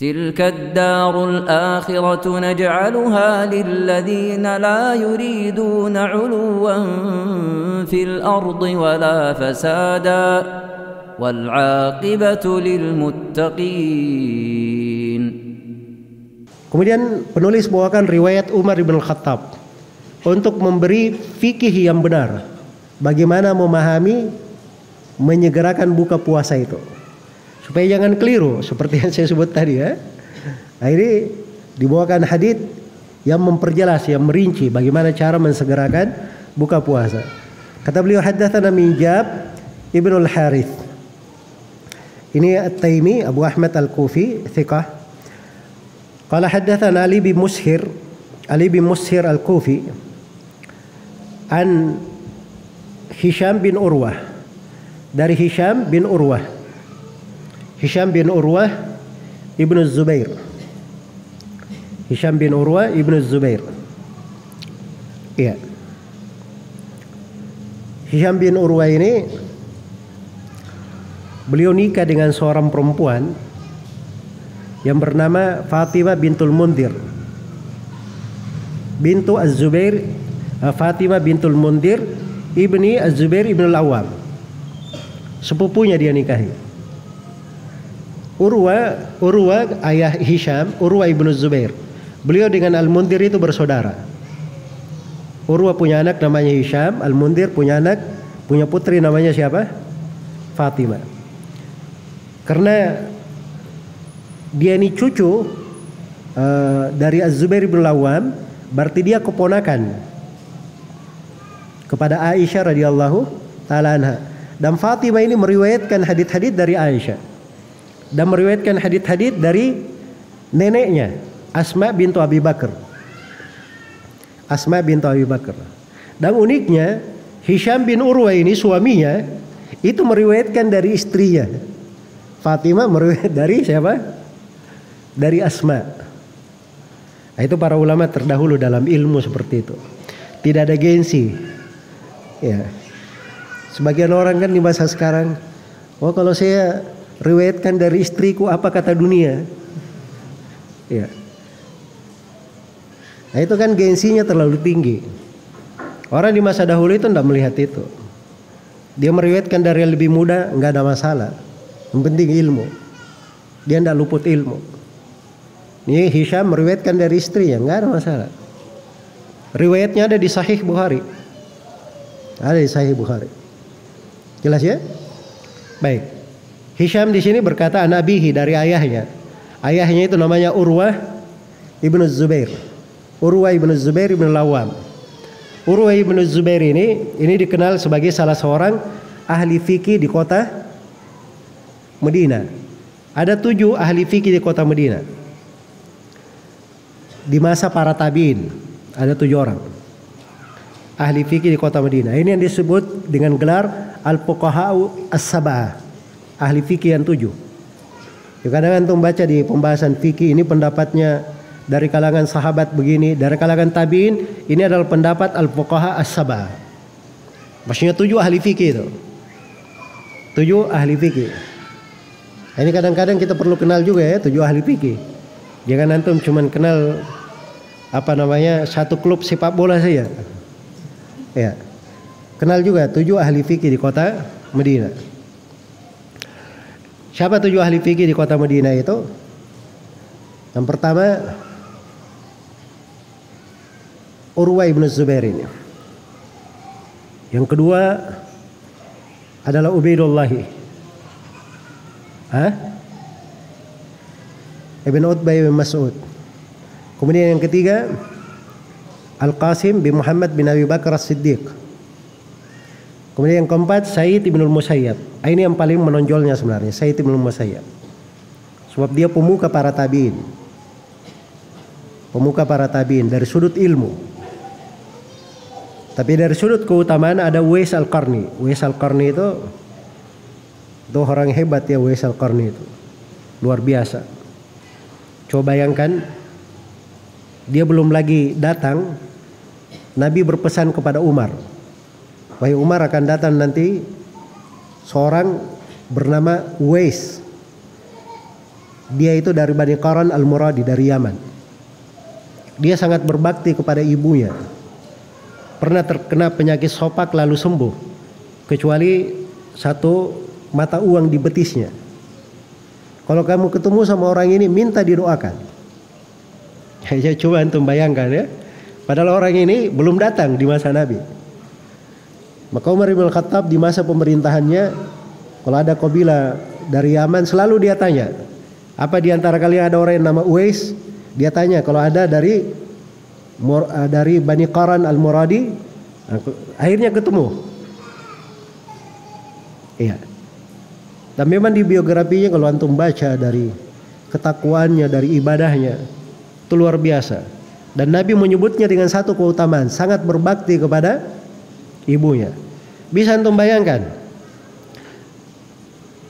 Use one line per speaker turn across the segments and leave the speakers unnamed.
تلك الدار الآخرة نجعلها للذين لا يريدون علوا في الأرض ولا فسادا والعاقبة للمتقين.
Kemudian penulis bawakan riwayat Umar bin Khattab untuk memberi fikih yang benar bagaimana memahami menyegerakan buka puasa itu, supaya jangan keliru seperti yang saya sebut tadi ya. Nah, ini dibawakan hadits yang memperjelas, yang merinci bagaimana cara mensegerakan buka puasa. Kata beliau, haddatsana Minjab Ibnu al-Harits. Ini At-Taimi Abu Ahmad Al-Kufi, thiqah. Qala haddatsana Ali bin Mushir Al-Kufi an Hisham bin Urwah, dari Hisham bin Urwah Ibnu Zubair. Hisham bin Urwah Ibnu Zubair. Iya. Hisham bin Urwah ini beliau nikah dengan seorang perempuan yang bernama Fatimah bintul Mundhir bintu Az-Zubair. Fatimah bintul Mundhir ibni Az-Zubair ibn al-Awwam, sepupunya dia nikahi. Urwa ayah Hisham, Urwa ibn Zubair. Beliau dengan Al-Mundhir itu bersaudara. Urwa punya anak namanya Hisham, Al-Mundhir punya putri namanya siapa? Fatimah. Karena dia ini cucu dari Az-Zubair bin Al-Awwam, berarti dia keponakan kepada Aisyah radhiyallahu taala anha. Dan Fatimah ini meriwayatkan hadits-hadits dari Aisyah dan meriwayatkan hadits-hadits dari neneknya Asma bintu Abi Bakar. Dan uniknya Hisham bin Urwah ini suaminya itu meriwayatkan dari istrinya. Fatimah meriwayatkan dari siapa? Dari Asma. Nah, itu para ulama terdahulu dalam ilmu seperti itu. Tidak ada gengsi. Ya. Sebagian orang kan di masa sekarang, oh kalau saya riwayatkan dari istriku apa kata dunia? Ya. Nah, itu kan gengsinya terlalu tinggi. Orang di masa dahulu itu tidak melihat itu. Dia meriwayatkan dari yang lebih muda, nggak ada masalah. Yang penting ilmu. Dia tidak luput ilmu. Ini Hisham meriwayatkan dari istrinya, nggak ada masalah. Riwayatnya ada di Sahih Bukhari. Ada di Sahih Bukhari. Jelas ya? Baik. Hisham di sini berkata an abihi, dari ayahnya. Ayahnya itu namanya Urwah ibnu Zubair. Urwah ibnu Zubair ibn al-Awwam. Urwah ibnu Zubair ini dikenal sebagai salah seorang ahli fikih di kota Madinah. Ada 7 ahli fikih di kota Madinah. Di masa para tabi'in ada 7 orang ahli fikih di kota Madinah. Ini yang disebut dengan gelar al-fuqaha'u as-sab'ah, ahli fikih yang 7. Ya, kadang antum baca di pembahasan fikih ini pendapatnya dari kalangan sahabat begini, dari kalangan tabi'in ini adalah pendapat al-fuqaha as-sab'ah. Maksudnya 7 ahli fikih itu. 7 ahli fikih. Ini kadang-kadang kita perlu kenal juga ya 7 ahli fikih. Jangan antum cuman kenal satu klub sepak bola saja. Ya. Kenal juga 7 ahli fikih di kota Madinah. Siapa 7 ahli fikih di kota Madinah itu? Yang pertama Urwah ibn Zubair ini. Yang kedua adalah Ubaidullah Ibn Utbah bin Mas'ud. Kemudian yang ketiga Al-Qasim bin Muhammad bin Abi Bakar As-Siddiq. Kemudian yang keempat Sa'id ibn al-Musayyab. Ini yang paling menonjolnya sebenarnya, Sa'id ibn al-Musayyab. Sebab dia pemuka para tabi'in. Pemuka para tabi'in dari sudut ilmu. Tapi dari sudut keutamaan ada Uwais Al-Qarni. Uwais Al-Qarni itu orang hebat ya, Uwais Al-Qarni itu. Luar biasa. Coba bayangkan, dia belum lagi datang, Nabi berpesan kepada Umar, wahai Umar, akan datang nanti seorang bernama Uwais. Dia itu dari Bani Qaran Al-Muradi, dari Yaman. Dia sangat berbakti kepada ibunya. Pernah terkena penyakit sopak lalu sembuh, kecuali satu mata uang di betisnya. Kalau kamu ketemu sama orang ini, minta didoakan. Ya, coba antum bayangkan ya. Padahal orang ini belum datang di masa Nabi. Maka Umar bin Khattab di masa pemerintahannya, kalau ada kabilah dari Yaman, selalu dia tanya, apa di antara kalian ada orang yang nama Uwais? Dia tanya, kalau ada dari Bani Qaran Al-Muradi. Akhirnya ketemu. Iya. Dan memang di biografinya kalau antum baca dari ketakwaannya, dari ibadahnya, itu luar biasa. Dan Nabi menyebutnya dengan satu keutamaan, sangat berbakti kepada ibunya. Bisa antum bayangkan,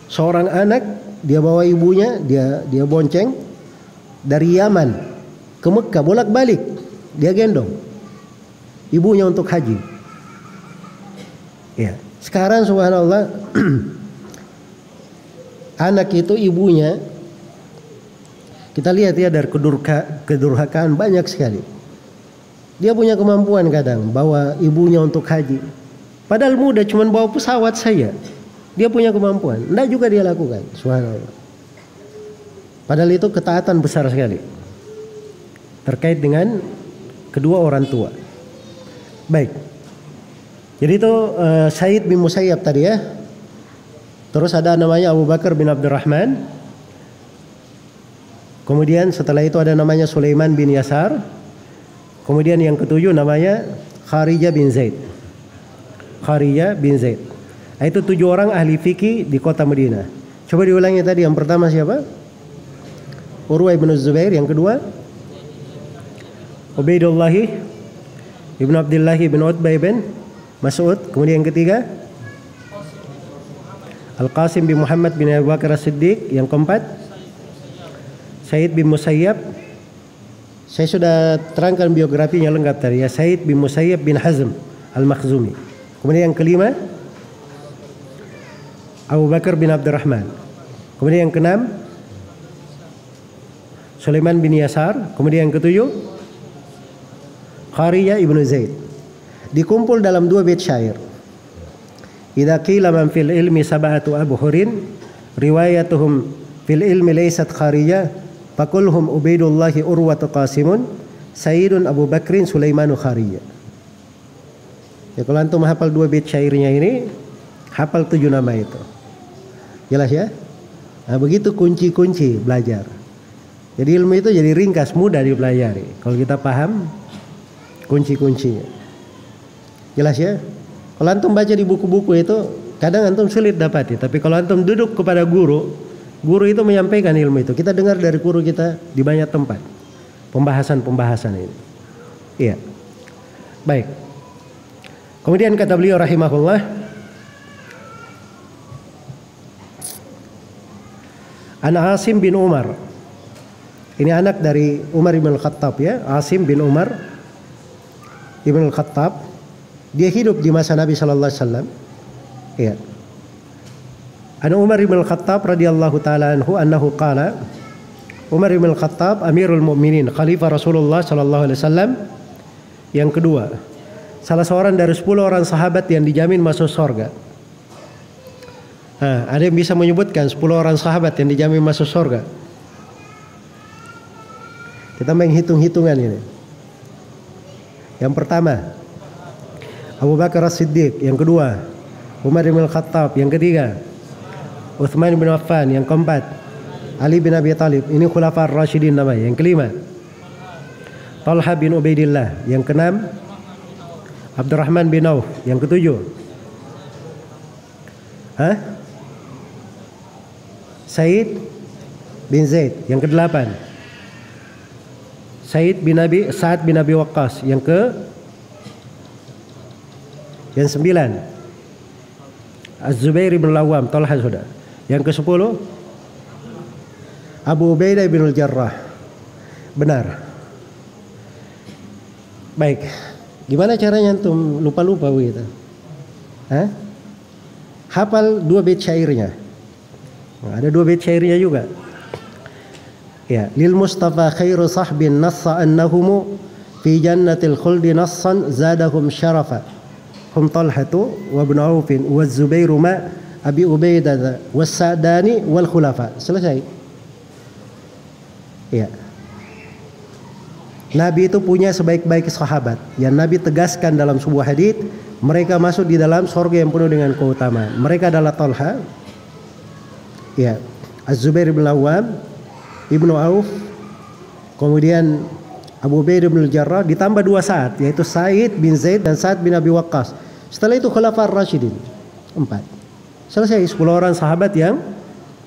seorang anak dia bawa ibunya, dia bonceng dari Yaman ke Mekah bolak-balik, dia gendong ibunya untuk haji. Ya, sekarang subhanallah anak itu ibunya, kita lihat ya dari kedurhakaan banyak sekali. Dia punya kemampuan kadang bawa ibunya untuk haji. Padahal mudah, cuman bawa pesawat saja. Dia punya kemampuan. Tidak juga dia lakukan. Subhanallah. Padahal itu ketaatan besar sekali. Terkait dengan kedua orang tua. Baik. Jadi itu Said bin Musayyab tadi ya. Terus ada namanya Abu Bakar bin Abdurrahman. Kemudian setelah itu ada namanya Sulaiman bin Yasar. Kemudian yang ketujuh namanya Kharijah bin Zaid. Kharijah bin Zaid. Itu 7 orang ahli fikih di kota Madinah. Coba diulangi tadi, yang pertama siapa? Urwah bin Zubair. Yang kedua Ubaidullah ibn Abdullah ibn Utbah ibn Mas'ud. Kemudian yang ketiga Al-Qasim bin Muhammad bin Abu Bakar As-Siddiq. Yang keempat Said bin Musayyab. Saya sudah terangkan biografinya lengkap tadi ya. Said bin Musayyab bin Hazm Al-Makhzumi. Kemudian yang kelima Abu Bakar bin Abdurrahman. Kemudian yang keenam Sulaiman bin Yasar. Kemudian yang ketujuh Kharijah ibnu Zaid. Dikumpul dalam 2 bait syair. Idza qila man fil ilmi sab'atu abhurin riwayatuhum fil ilmi laysat Kharijah fakulhum Ubaidullah Urwatu Qasimun Sayyidun Abu Bakrin Sulaimanu Kharijah. Ya, kalau antum hafal 2 bait syairnya ini, hafal 7 nama itu. Jelas ya? Nah, begitu kunci-kunci belajar. Jadi ilmu itu jadi ringkas, mudah dipelajari kalau kita paham kunci-kuncinya. Jelas ya? Kalau antum baca di buku-buku itu kadang antum sulit dapati, tapi kalau antum duduk kepada guru itu menyampaikan ilmu itu. Kita dengar dari guru kita di banyak tempat pembahasan-pembahasan ini. Iya. Baik. Kemudian kata beliau rahimahullah, An Asim bin Umar. Ini anak dari Umar ibn Khattab ya. Asim bin Umar ibn Khattab. Dia hidup di masa Nabi sallallahu alaihi wasallam. Iya. An Umar ibn Khattab radhiyallahu taala anhu annahu qala, Umar ibn Khattab Amirul Mukminin, khalifah Rasulullah sallallahu alaihi wasallam yang kedua. Salah seorang dari 10 orang sahabat yang dijamin masuk surga. Nah, ada yang bisa menyebutkan 10 orang sahabat yang dijamin masuk surga? Kita main hitung-hitungan ini. Yang pertama Abu Bakar As-Siddiq. Yang kedua Umar bin Khattab. Yang ketiga Utsman bin Affan. Yang keempat Ali bin Abi Thalib. Ini Khulafa Ar-Rasyidin namanya. Yang kelima Talha bin Ubaidillah. Yang keenam Abdurrahman bin Auf. Yang ketujuh Said bin Zaid. Yang kedelapan Sa'ad bin Abi Waqqas. Yang sembilan Az-Zubair bin Lawam. Talha sudah. Yang ke-10 Abu Ubaidah bin Al-Jarrah. Benar. Baik. Gimana caranya antum lupa-lupa begitu? Hafal 2 bait syairnya. Nah, ada 2 bait syairnya juga. Ya, lil Mustafa khairu sahbin nassa annahum fi jannatil khuldi nassan zadahum syarafa. Hum Talhatu wa ibn Auf wa Zubairu ma Abi Ubaidah was Sa'dani wal khulafa. Selesai. Ya. Nabi itu punya sebaik-baik sahabat. Yang Nabi tegaskan dalam sebuah hadits, mereka masuk di dalam surga yang penuh dengan keutamaan. Mereka adalah Talha, ya, Az-Zubair bin Awam, Ibnu Auf, kemudian Abu Ubaidah bin Jarrah, ditambah 2 Sa'ad, yaitu Sa'id bin Zaid dan Sa'ad bin Abi Waqqas. Setelah itu Khulafaur Rasyidin 4. Selesai 10 orang sahabat yang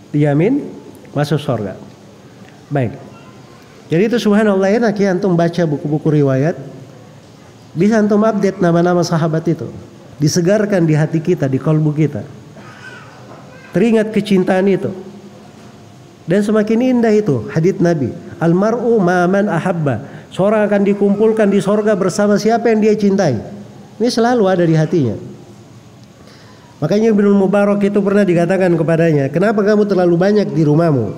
dijamin masuk surga. Baik. Jadi itu subhanallah, enak ya antum baca buku-buku riwayat, bisa antum update nama-nama sahabat itu, disegarkan di hati kita, di kalbu kita, teringat kecintaan itu, dan semakin indah itu hadits Nabi, almar'u ma'man ahabba, seorang akan dikumpulkan di sorga bersama siapa yang dia cintai. Ini selalu ada di hatinya. Makanya Ibnu Mubarak itu pernah dikatakan kepadanya, kenapa kamu terlalu banyak di rumahmu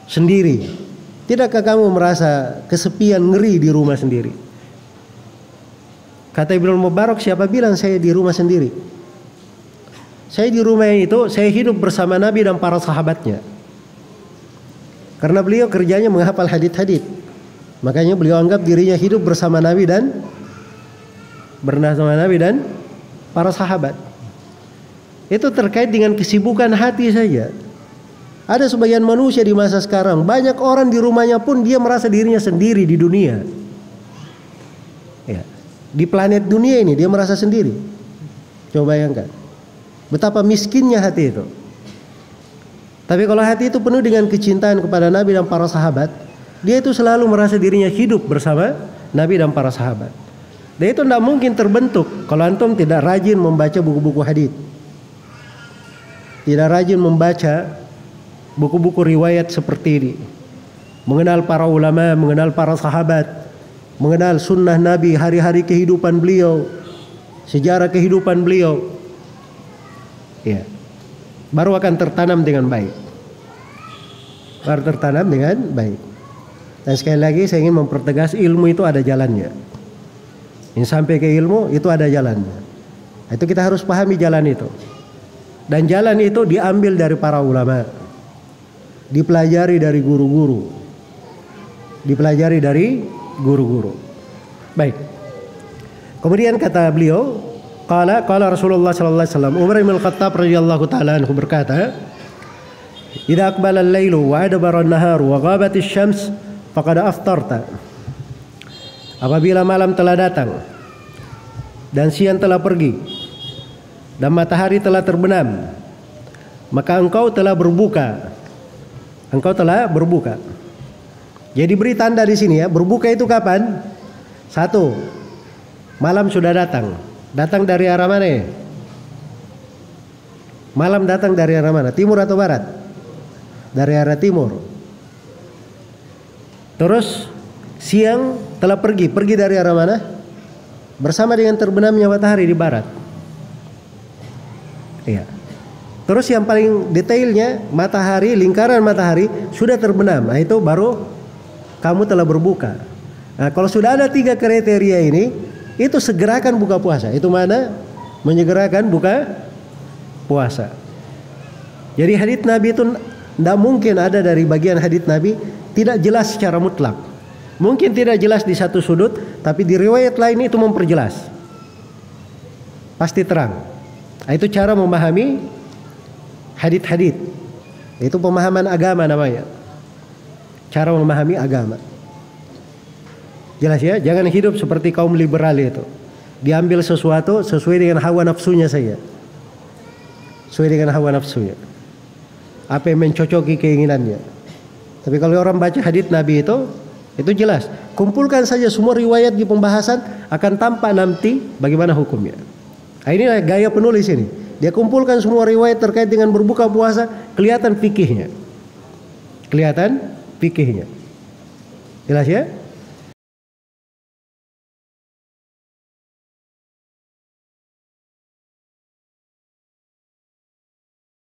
sendiri? Tidakkah kamu merasa kesepian, ngeri di rumah sendiri? Kata Ibnu Mubarak, siapa bilang saya di rumah sendiri? Saya di rumah itu, saya hidup bersama Nabi dan para sahabatnya. Karena beliau kerjanya menghafal hadits-hadits. Makanya beliau anggap dirinya hidup bersama Nabi dan para sahabat. Itu terkait dengan kesibukan hati saja. Ada sebagian manusia di masa sekarang, banyak orang di rumahnya pun dia merasa dirinya sendiri di dunia. Ya. Di planet dunia ini dia merasa sendiri. Coba bayangkan betapa miskinnya hati itu. Tapi kalau hati itu penuh dengan kecintaan kepada Nabi dan para sahabat, dia itu selalu merasa dirinya hidup bersama Nabi dan para sahabat. Dan itu tidak mungkin terbentuk kalau antum tidak rajin membaca buku-buku hadits, tidak rajin membaca buku-buku riwayat seperti ini, mengenal para ulama, mengenal para sahabat, mengenal sunnah Nabi, hari-hari kehidupan beliau, sejarah kehidupan beliau, ya, baru akan tertanam dengan baik. Dan sekali lagi saya ingin mempertegas, ilmu itu ada jalannya. Ini sampai ke ilmu itu ada jalannya. Itu kita harus pahami jalan itu. Dan jalan itu diambil dari para ulama, dipelajari dari guru-guru, Baik. Kemudian kata beliau, qala Rasulullah sallallahu alaihi wasallam, Umar bin Khattab radhiyallahu taala anhu berkata, "Idza aqbala al-lailu wa adbara an-naharu wa ghabat asy-syams faqad aftarta." Apabila malam telah datang dan siang telah pergi dan matahari telah terbenam, maka engkau telah berbuka. Jadi beri tanda di sini ya, berbuka itu kapan? 1. Malam sudah datang. Datang dari arah mana ya? Malam datang dari arah mana? Timur atau barat? Dari arah timur. Terus siang telah pergi. Pergi dari arah mana? Bersama dengan terbenamnya matahari di barat. Iya. Terus yang paling detailnya, matahari, lingkaran matahari sudah terbenam. Nah itu baru kamu telah berbuka. Nah kalau sudah ada 3 kriteria ini, itu segerakan buka puasa. Itu mana? Menyegerakan buka puasa. Jadi hadits Nabi itu tidak mungkin ada dari bagian hadits Nabi tidak jelas secara mutlak. Mungkin tidak jelas di satu sudut, tapi di riwayat lain itu memperjelas. Pasti terang. Nah, itu cara memahami hadits. Itu pemahaman agama namanya. Cara memahami agama. Jelas ya, jangan hidup seperti kaum liberal itu. Diambil sesuatu sesuai dengan hawa nafsunya saja. Apa yang mencocoki keinginannya. Tapi kalau orang baca hadits Nabi itu jelas. Kumpulkan saja semua riwayat di pembahasan, akan tampak nanti bagaimana hukumnya. Nah, inilah gaya penulis ini. Dia kumpulkan semua riwayat terkait dengan berbuka puasa, kelihatan fikihnya. Jelas ya?